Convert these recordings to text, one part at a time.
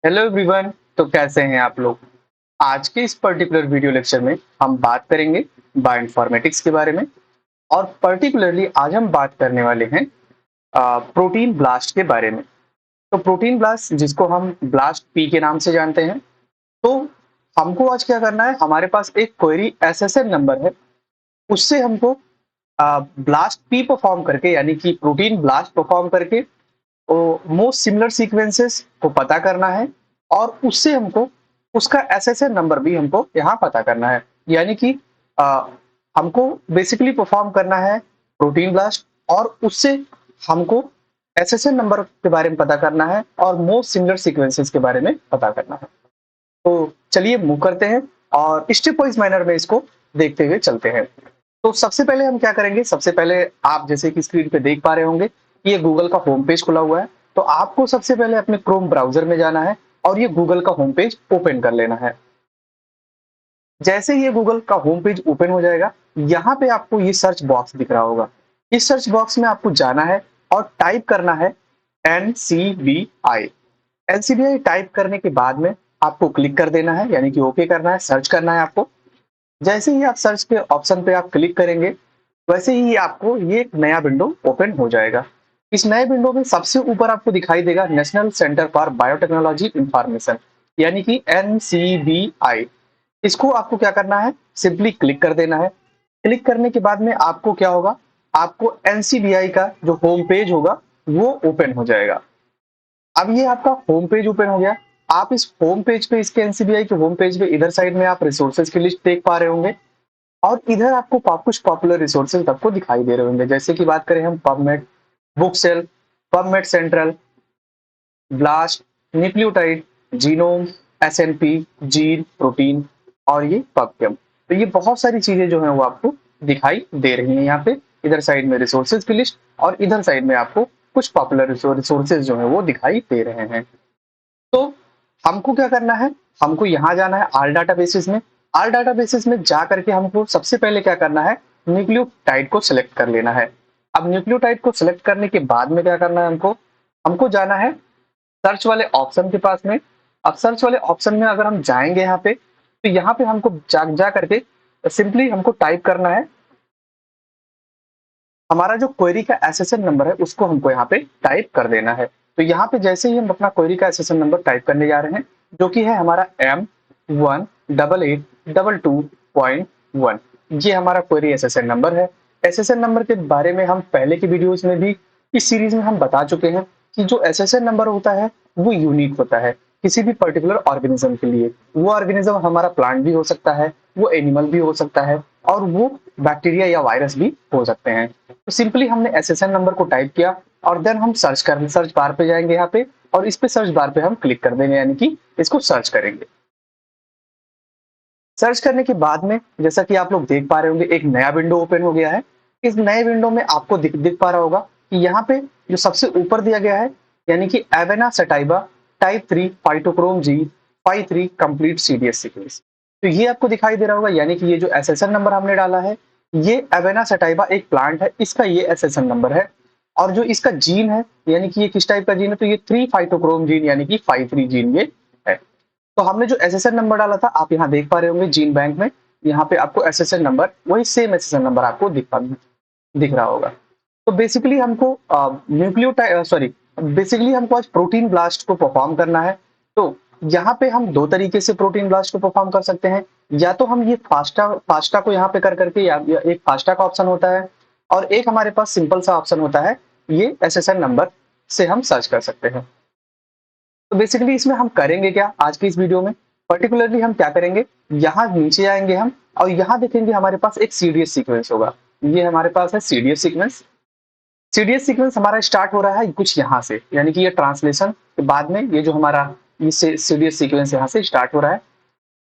Hello everyone. तो कैसे हैं आप लोग। आज के इस पर्टिकुलर वीडियो लेक्चर में हम बात करेंगे बायोइन्फॉर्मेटिक्स के बारे में। और पर्टिकुलरली आज हम बात करने वाले हैं प्रोटीन ब्लास्ट के बारे में। तो प्रोटीन ब्लास्ट जिसको हम ब्लास्ट पी के नाम से जानते हैं। तो हमको आज क्या करना है, हमारे पास एक क्वेरी एसएसएन नंबर है, उससे हमको ब्लास्ट पी परफॉर्म करके यानी कि प्रोटीन ब्लास्ट परफॉर्म करके मोस्ट सिमिलर सीक्वेंसेस को पता करना है। और उससे हमको उसका एसएसएन नंबर भी हमको यहाँ पता करना है। यानी कि अ, हमको बेसिकली परफॉर्म करना है प्रोटीन ब्लास्ट, और उससे हमको एसएसएन नंबर के बारे में पता करना है और मोस्ट सिमिलर सीक्वेंसेस के बारे में पता करना है। तो चलिए मूव करते हैं और स्टेप वाइज मैनर में इसको देखते हुए चलते हैं। तो सबसे पहले हम क्या करेंगे, सबसे पहले आप जैसे कि स्क्रीन पे देख पा रहे होंगे, ये गूगल का होम पेज खुला हुआ है। तो आपको सबसे पहले अपने क्रोम ब्राउजर में जाना है और ये गूगल का होम पेज ओपन कर लेना है। जैसे ही ये गूगल का होम पेज ओपन हो जाएगा, यहाँ पे आपको ये सर्च बॉक्स दिख रहा होगा। इस सर्च बॉक्स में आपको जाना है और टाइप करना है NCBI। NCBI टाइप करने के बाद में आपको क्लिक कर देना है, यानी कि ओके करना है, सर्च करना है आपको। जैसे ही आप सर्च के ऑप्शन पे आप क्लिक करेंगे, वैसे ही आपको ये एक नया विंडो ओपन हो जाएगा। इस नए विंडो में सबसे ऊपर आपको दिखाई देगा national centre for biotechnology information, यानी कि NCBI। इसको आपको क्या करना है, सिंपली क्लिक कर देना है। क्लिक करने के बाद में आपको क्या होगा, आपको NCBI का जो होम पेज होगा वो ओपन हो जाएगा। अब ये आपका होम पेज ओपन हो गया। आप इस होम पेज पे, इसके NCBI के होम पेज पे इधर साइड में आप रिसोर्सेज की लिस्ट देख पा रहे होंगे। और इधर आपको कुछ पॉपुलर रिसोर्सेज आपको दिखाई दे रहे होंगे। जैसे कि बात करें हम PubMed, Bookshelf, PubMed Central, BLAST, nucleotide, genome, SNP, gene, protein और ये पबकेम। तो ये बहुत सारी चीजें जो है वो आपको दिखाई दे रही हैं यहाँ पे। इधर साइड में रिसोर्सेज की लिस्ट और इधर साइड में आपको कुछ पॉपुलर रिसोर्सेज जो है वो दिखाई दे रहे हैं। तो हमको क्या करना है, हमको यहाँ जाना है आल डाटाबेसेस में। आल डाटाबेसेस में जा करके हमको सबसे पहले क्या करना है, न्यूक्लियोटाइड को सिलेक्ट कर लेना है। अब न्यूक्लियोटाइड को सिलेक्ट करने के बाद में क्या करना है, हमको हमको जाना है सर्च वाले ऑप्शन के पास में। अब सर्च वाले ऑप्शन में अगर हम जाएंगे यहाँ पे, तो यहाँ पे हमको जा करके सिंपली हमको टाइप करना है हमारा जो क्वेरी का एसएसएन नंबर है, उसको हमको यहाँ पे टाइप कर देना है। तो यहाँ पे जैसे ही हम अपना क्वेरी का एसएसएन नंबर टाइप करने जा रहे हैं, जो कि है हमारा M18822.1, ये हमारा क्वेरी एसएसएन नंबर है। एसएसएन नंबर के बारे में हम पहले की वीडियोस में भी, इस सीरीज में हम बता चुके हैं कि जो एसएसएन नंबर होता है वो यूनिक होता है किसी भी पर्टिकुलर ऑर्गेनिज्म के लिए। वो ऑर्गेनिज्म हमारा प्लांट भी हो सकता है, वो एनिमल भी हो सकता है, और वो बैक्टीरिया या वायरस भी हो सकते हैं। तो सिंपली हमने एसएसएन नंबर को टाइप किया और देन हम सर्च बार पे जाएंगे यहाँ पे, और इस पे सर्च बार पे हम क्लिक कर देंगे, यानी कि इसको सर्च करेंगे। सर्च करने के बाद में जैसा कि आप लोग देख पा रहे होंगे, एक नया विंडो ओपन हो गया है। इस नए विंडो में आपको दिख पा रहा होगा कि यहाँ पे जो सबसे ऊपर दिया गया है, यानी कि एवेना सटाइबा टाइप 3 फाइटोक्रोम जी 53 कंप्लीट CDS सीक्वेंस। तो ये आपको दिखाई दे रहा होगा, यानी कि ये जो एसएसएन नंबर हमने डाला है, ये एवेना सटाइबा एक प्लांट है, इसका ये एसएसएन नंबर है। और जो इसका जीन है, यानी कि ये किस टाइप का जीन है, तो ये 3 फाइटोक्रोम जीन यानी कि 53 जीन ये है। तो हमने जो एसएसएन नंबर डाला था, आप यहाँ देख पा रहे होंगे जीन बैंक में, यहाँ पे आपको एसएसएन नंबर, वही सेम एसएसएन नंबर आपको दिख रहा होगा। तो बेसिकली हमको न्यूक्लियोटाइड सॉरी बेसिकली हमको आज प्रोटीन ब्लास्ट को परफॉर्म करना है। तो यहाँ पे हम दो तरीके से प्रोटीन ब्लास्ट को परफॉर्म कर सकते हैं। या तो हम ये फास्टा को यहाँ पे कर करके, या एक फास्टा का ऑप्शन होता है, और एक हमारे पास सिंपल सा ऑप्शन होता है, ये एसएसएन नंबर से हम सर्च कर सकते हैं। तो बेसिकली इसमें हम करेंगे क्या आज की इस वीडियो में, पर्टिकुलरली हम क्या करेंगे, यहाँ नीचे आएंगे हम, और यहाँ देखेंगे हमारे पास एक सीडीएस सीक्वेंस होगा। ये हमारे पास है सीडीएस सीक्वेंस। सीडीएस सीक्वेंस हमारा स्टार्ट हो रहा है कुछ यहाँ से, यानी कि ये ट्रांसलेशन के बाद में ये जो हमारा ये सीडीएस सीक्वेंस यहाँ से स्टार्ट हो रहा है।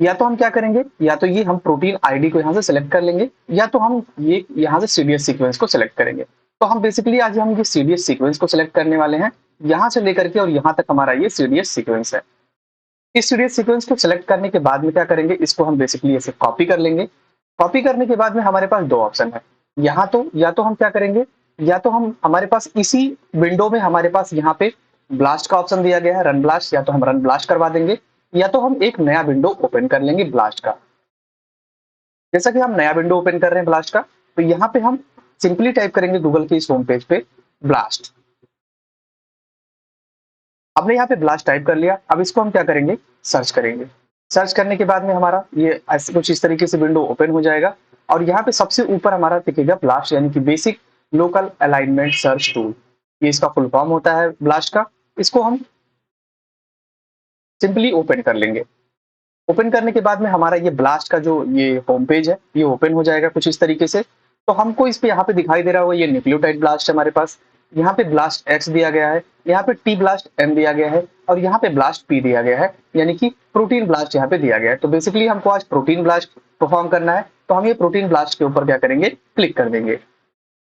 या तो हम क्या करेंगे, या तो ये हम प्रोटीन आईडी को यहाँ से सिलेक्ट कर लेंगे, या तो हम ये यहाँ से सीडीएस सीक्वेंस को सिलेक्ट करेंगे। तो हम बेसिकली आज हम ये सीडीएस सीक्वेंस को सिलेक्ट करने वाले हैं, यहाँ से लेकर के और यहाँ तक हमारा ये सीडीएस सीक्वेंस है। इस सीडीएस सीक्वेंस को सिलेक्ट करने के बाद में क्या करेंगे, इसको हम बेसिकली ऐसे कॉपी कर लेंगे। कॉपी करने के बाद में हमारे पास दो ऑप्शन है, यहाँ तो या तो हम क्या करेंगे, या तो हम हमारे पास इसी विंडो में हमारे पास यहाँ पे ब्लास्ट का ऑप्शन दिया गया है, रन ब्लास्ट, या तो हम रन ब्लास्ट करवा देंगे या तो हम एक नया विंडो ओपन कर लेंगे ब्लास्ट का। जैसा कि हम नया विंडो ओपन कर रहे हैं ब्लास्ट का, तो यहाँ पे हम सिंपली टाइप करेंगे गूगल के इस होम पेज पे ब्लास्ट। हमने यहाँ पे ब्लास्ट टाइप कर लिया। अब इसको हम क्या करेंगे, सर्च करेंगे। सर्च करने के बाद में हमारा ये ऐसे कुछ इस तरीके से विंडो ओपन हो जाएगा और यहाँ पे सबसे ऊपर हमारा दिखेगा ब्लास्ट, यानी कि basic local alignment search tool. ये इसका फुल फॉर्म होता है ब्लास्ट का। इसको हम सिंपली ओपन कर लेंगे। ओपन करने के बाद में हमारा ये ब्लास्ट का जो ये होम पेज है ये ओपन हो जाएगा कुछ इस तरीके से। तो हमको इस पे यहाँ पे दिखाई दे रहा होगा ये न्यूक्लियोटाइड ब्लास्ट है हमारे पास। यहाँ पे ब्लास्ट एक्स दिया गया है, यहाँ पे टी ब्लास्ट एम दिया गया है और यहाँ पे ब्लास्ट पी दिया गया है, यानी कि प्रोटीन ब्लास्ट यहाँ पे दिया गया है। तो बेसिकली हमको आज प्रोटीन ब्लास्ट परफॉर्म करना है, तो हम ये प्रोटीन ब्लास्ट के ऊपर क्या करेंगे, क्लिक कर देंगे।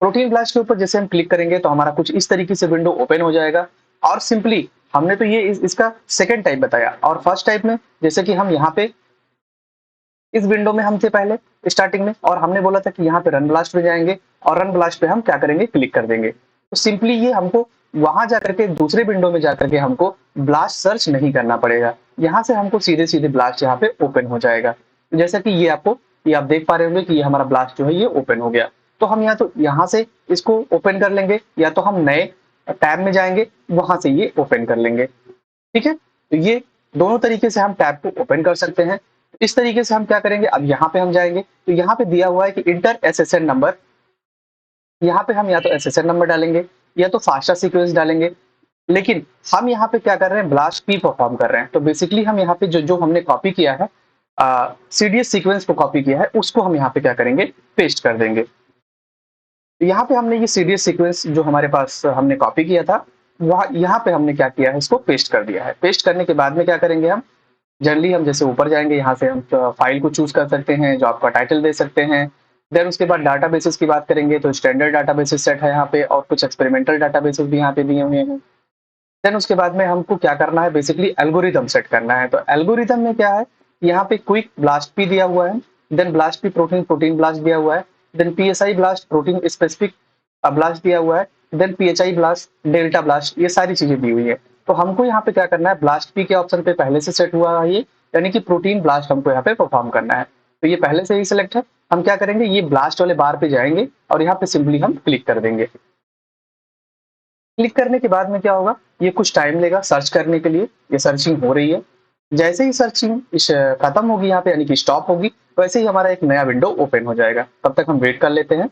प्रोटीन ब्लास्ट के ऊपर जैसे हम क्लिक करेंगे तो हमारा कुछ इस तरीके से विंडो ओपन हो जाएगा। और सिंपली हमने तो ये इसका सेकेंड टाइप बताया, और फर्स्ट टाइप में जैसे कि हम यहाँ पे इस विंडो में हम थे पहले स्टार्टिंग में, और हमने बोला था कि यहाँ पे रन ब्लास्ट पे जाएंगे और रन ब्लास्ट पे हम क्या करेंगे, क्लिक कर देंगे। तो सिंपली ये हमको वहां जाकर के दूसरे विंडो में जाकर के हमको ब्लास्ट सर्च नहीं करना पड़ेगा। यहाँ से हमको सीधे सीधे ब्लास्ट यहाँ पे ओपन हो जाएगा। जैसा कि ये आप देख पा रहे होंगे कि ये हमारा ब्लास्ट जो है ये ओपन हो गया। तो हम यहाँ से इसको ओपन कर लेंगे या तो हम नए टैब में जाएंगे, वहां से ये ओपन कर लेंगे। ठीक है, तो ये दोनों तरीके से हम टैब को ओपन कर सकते हैं। इस तरीके से हम क्या करेंगे, अब यहाँ पे हम जाएंगे तो यहाँ पे दिया हुआ है कि इंटर एसएसएन नंबर। यहाँ पे हम या तो एसएसएन नंबर डालेंगे या तो फास्टा सीक्वेंस डालेंगे, लेकिन हम यहाँ पे क्या कर रहे हैं, ब्लास्ट पी परफॉर्म कर रहे हैं। तो बेसिकली हम यहाँ पे जो जो हमने कॉपी किया है, सीडीएस सीक्वेंस को कॉपी किया है, उसको हम यहाँ पे क्या करेंगे, पेस्ट कर देंगे। तो यहाँ पे हमने ये सीडीएस सीक्वेंस जो हमारे पास हमने कॉपी किया था, वहाँ यहाँ पे हमने क्या किया है, इसको पेस्ट कर दिया है। पेस्ट करने के बाद में क्या करेंगे, हम जनरली हम जैसे ऊपर जाएंगे, यहाँ से हम फाइल को चूज कर सकते हैं, जॉब का टाइटल दे सकते हैं। देन उसके बाद डाटाबेसेस की बात करेंगे तो स्टैंडर्ड डाटाबेसेस सेट है यहाँ पे, और कुछ एक्सपेरिमेंटल डाटाबेसेस भी यहाँ पे दिए हुए हैं। देन उसके बाद में हमको क्या करना है, बेसिकली एल्गोरिदम सेट करना है। तो एल्गोरिदम में क्या है, यहाँ पे क्विक ब्लास्ट पी दिया हुआ है, then blast P protein protein blast दिया हुआ है, then PSI blast protein specific blast दिया हुआ है, then PHI blast delta blast, ये सारी चीजें दी हुई है। तो हमको यहाँ पे क्या करना है, ब्लास्ट पी के ऑप्शन पे पहले से सेट हुआ है ये, यानी कि प्रोटीन ब्लास्ट हमको यहाँ पे परफॉर्म करना है। तो ये पहले से ही सिलेक्ट है। हम क्या करेंगे, ये ब्लास्ट वाले बार पे जाएंगे और यहाँ पे सिंपली हम क्लिक कर देंगे। क्लिक करने के बाद में क्या होगा, ये कुछ टाइम लेगा सर्च करने के लिए, ये सर्चिंग हो रही है। जैसे ही सर्चिंग खत्म होगी यहाँ पे, यानी कि स्टॉप होगी, वैसे ही हमारा एक नया विंडो ओपन हो जाएगा। तब तक हम वेट कर लेते हैं।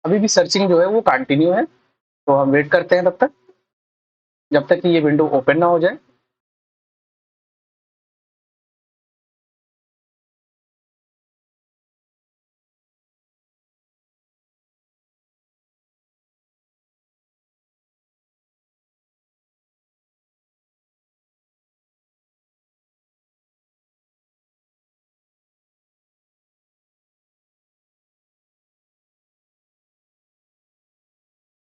अभी भी सर्चिंग जो है वो कंटिन्यू है, तो हम वेट करते हैं तब तक, जब तक कि ये विंडो ओपन ना हो जाए।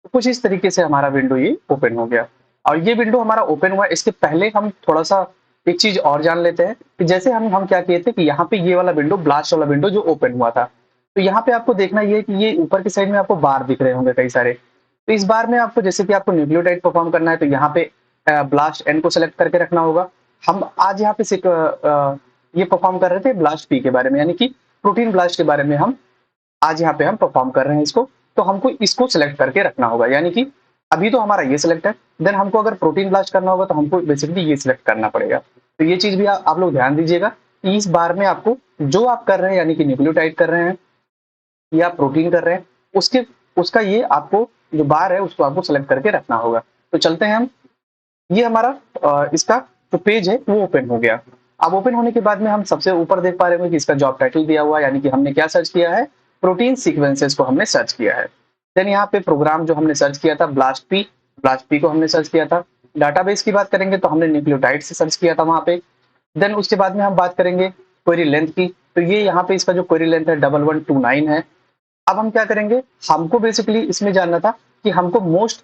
तो कुछ इस तरीके से हमारा विंडो ये ओपन हो गया। और ये विंडो हमारा ओपन हुआ, इसके पहले हम थोड़ा सा एक चीज और जान लेते हैं कि जैसे हम क्या किए थे कि यहाँ पे ये वाला विंडो, ब्लास्ट वाला विंडो जो ओपन हुआ था, तो यहाँ पे आपको देखना ये है कि ये ऊपर की साइड में आपको बार दिख रहे होंगे कई सारे। तो इस बार में आपको, जैसे कि आपको न्यूक्लियोटाइड परफॉर्म करना है, तो यहाँ पे ब्लास्ट एन को सेलेक्ट करके रखना होगा। हम आज यहाँ पे ये परफॉर्म कर रहे थे ब्लास्ट पी के बारे में, यानी कि प्रोटीन ब्लास्ट के बारे में हम आज यहाँ पे हम परफॉर्म कर रहे हैं इसको। तो हमको इसको सिलेक्ट करके रखना होगा, यानी कि अभी तो हमारा ये सिलेक्ट है, देन हमको अगर प्रोटीन ब्लास्ट करना होगा तो हमको बेसिकली ये सिलेक्ट करना पड़ेगा। तो ये चीज भी आप लोग ध्यान दीजिएगा कि इस बार में आपको जो आप कर रहे हैं, यानी कि न्यूक्लियोटाइड कर रहे हैं या प्रोटीन कर रहे हैं, उसके उसका ये आपको जो बार है उसको आपको सिलेक्ट करके रखना होगा। तो चलते हैं हम, ये हमारा इसका जो पेज है वो ओपन हो गया। अब ओपन होने के बाद में हम सबसे ऊपर देख पा रहे हैं कि इसका जॉब टाइटल दिया हुआ है, यानी कि हमने क्या सर्च किया है, प्रोटीन सीक्वेंसेस को हमने सर्च किया है। देन यहाँ पे प्रोग्राम जो हमने सर्च किया था ब्लास्ट पी को हमने सर्च किया था। डाटाबेस की बात करेंगे तो हमने न्यूक्लियोटाइड से सर्च किया था वहां पे। देन उसके बाद में हम बात करेंगे क्वेरी लेंथ की, तो ये यहाँ पे इसका जो क्वेरी लेंथ है 1129 है। अब हम क्या करेंगे, हमको बेसिकली इसमें जानना था कि हमको मोस्ट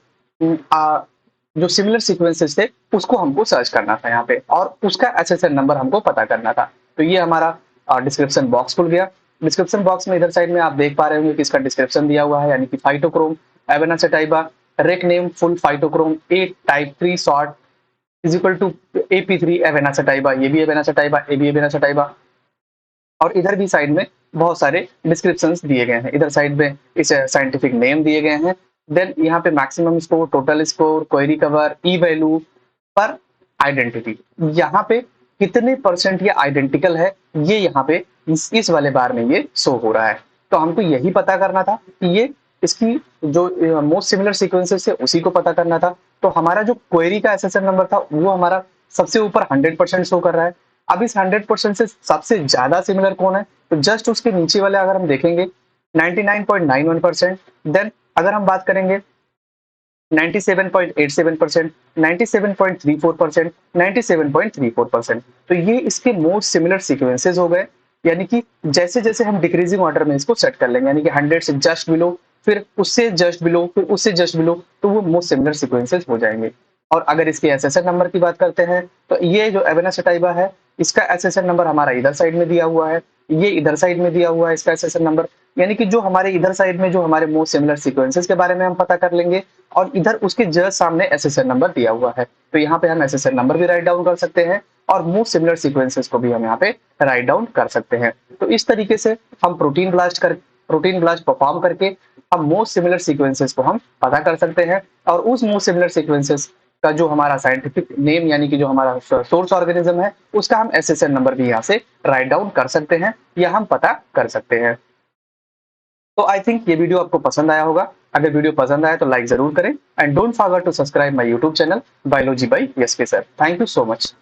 जो सिमिलर सीक्वेंसेस थे उसको हमको सर्च करना था यहाँ पे, और उसका एसएसएन नंबर हमको पता करना था। तो ये हमारा डिस्क्रिप्शन बॉक्स खुल गया। डिस्क्रिप्शन बॉक्स में इधर साइड में आप देख पा रहे होंगे कि इसका डिस्क्रिप्शन दिया हुआ है, यानी कि phytochrome Avena sativa rec name full phytochrome A type 3 short is equal to AP3 Avena sativa, ये भी एवेनासेटाइबा, ए भी एवेनासेटाइबा। और इधर भी साइड में बहुत सारे डिस्क्रिप्शंस दिए गए हैं। इधर साइड में इस साइंटिफिक नेम दिए गए हैं। देन यहाँ पे maximum score, total score, query cover, ई वैल्यू पर आइडेंटिटी, यहाँ पे कितने परसेंट ये आइडेंटिकल है, ये यहाँ पे इस वाले बार में ये शो हो रहा है। तो हमको यही पता करना था कि ये इसकी जो मोस्ट सिमिलर सीक्वेंसेस है उसी को पता करना था। तो हमारा जो क्वेरी का एसएसएन नंबर था वो हमारा सबसे ऊपर 100% शो कर रहा है। अब इस 100% से सबसे ज्यादा सिमिलर कौन है, तो जस्ट उसके नीचे वाले अगर हम देखेंगे 99.91%। देन अगर हम बात करेंगे 97.87%, 97.34%, 97.34%, तो ये इसके मोस्ट सिमिलर सीक्वेंसेस हो गए। यानी कि जैसे जैसे हम डिक्रीजिंग ऑर्डर में इसको सेट कर लेंगे, यानी कि 100 से जस्ट बिलो, फिर उससे जस्ट बिलो, फिर उससे जस्ट बिलो, तो वो मोस्ट सिमिलर सीक्वेंसेस हो जाएंगे। और अगर इसके एसएसएन नंबर की बात करते हैं, तो ये जो एवेनासेटाइबा है इसका एसएसएन नंबर हमारा इधर साइड में दिया हुआ है, ये इधर साइड में दिया हुआ है इसका एसएसएन नंबर। यानी कि जो हमारे इधर साइड में जो हमारे मोस्ट सिमिलर सीक्वेंसेस के बारे में हम पता कर लेंगे, और इधर उसके जस्ट सामने एसएसएन नंबर दिया हुआ है। तो यहाँ पे हम एसएसएन नंबर भी राइट डाउन कर सकते हैं, और मोस्ट सिमिलर सीक्वेंसेस को भी हम यहाँ पे राइट डाउन कर सकते हैं। तो इस तरीके से हम प्रोटीन ब्लास्ट परफॉर्म करके हम मोस्ट सिमिलर सीक्वेंसेस को हम पता कर सकते हैं। और उस मोस्ट सिमिलर सीक्वेंसेस का जो हमारा साइंटिफिक नेम, यानी कि जो हमारा सोर्स ऑर्गेनिज्म है, उसका हम एसएसएन नंबर भी यहाँ से राइट डाउन कर सकते हैं या हम पता कर सकते हैं। तो आई थिंक ये वीडियो आपको पसंद आया होगा। अगर वीडियो पसंद आया तो लाइक जरूर करें, and don't forget to subscribe my YouTube channel biology by SK sir. Thank you so much.